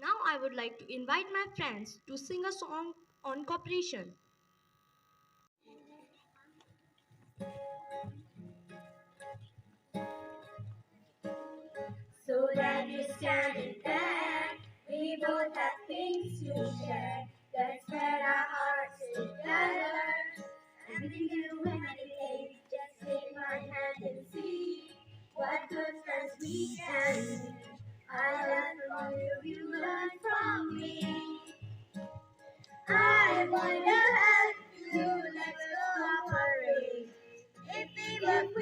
Now I would like to invite my friends to sing a song on cooperation. So that you standing there, we both have things to share. Let's put our hearts together and we can do anything. Just take my hand and see what good friends we can be. I learn from you, you learn from me. I wonder how you let's cooperate. If we work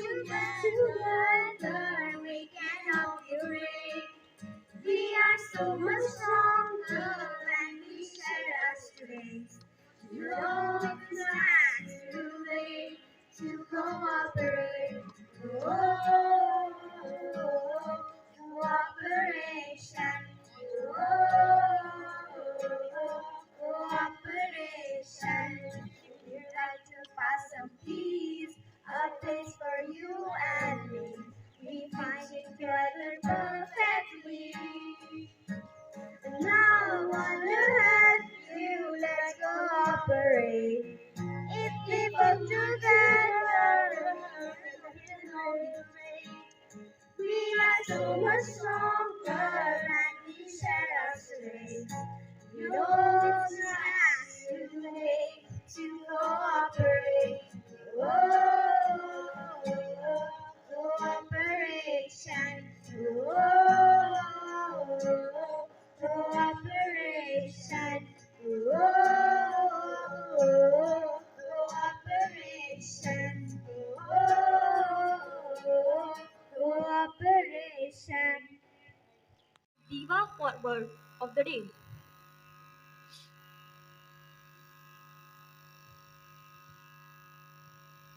together, we can help you raise. We are so much stronger when we share our strengths. You know it's not too late to cooperate. Oh, cooperation. Cooperation. If you'd like to pass some peace, a place for you and me. We find it together perfectly. And now I wanna help you, let's cooperate. If we work together, we are so much stronger and we share our strength. You know it's not too late to cooperate. Oh, cooperation. Oh, cooperation. Oh, cooperation. Oh, cooperation. Diva Forward of the Day.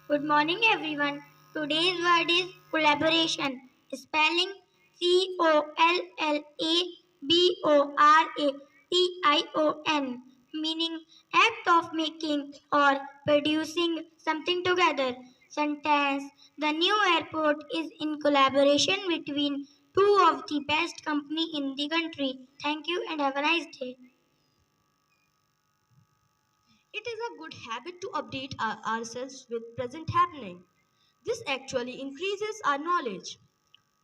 Good morning, everyone. Today's word is collaboration. Spelling COLLABORATION, meaning act of making or producing something together. Sentence: the new airport is in collaboration between two of the best company in the country. Thank you and have a nice day. It is a good habit to update ourselves with present happening. This actually increases our knowledge.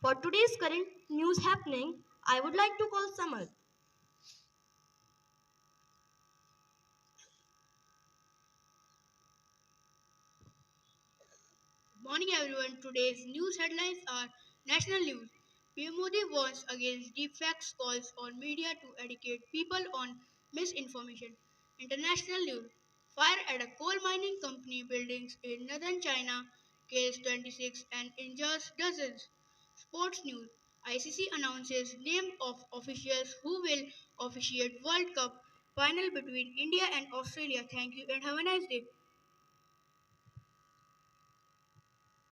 For today's current news happening, I would like to call Samal. Good morning everyone. Today's news headlines are national news. PM Modi warns against deepfakes, calls on media to educate people on misinformation. International news. Fire at a coal mining company buildings in northern China kills 26 and injures dozens. Sports news. ICC announces name of officials who will officiate World Cup final between India and Australia. Thank you and have a nice day.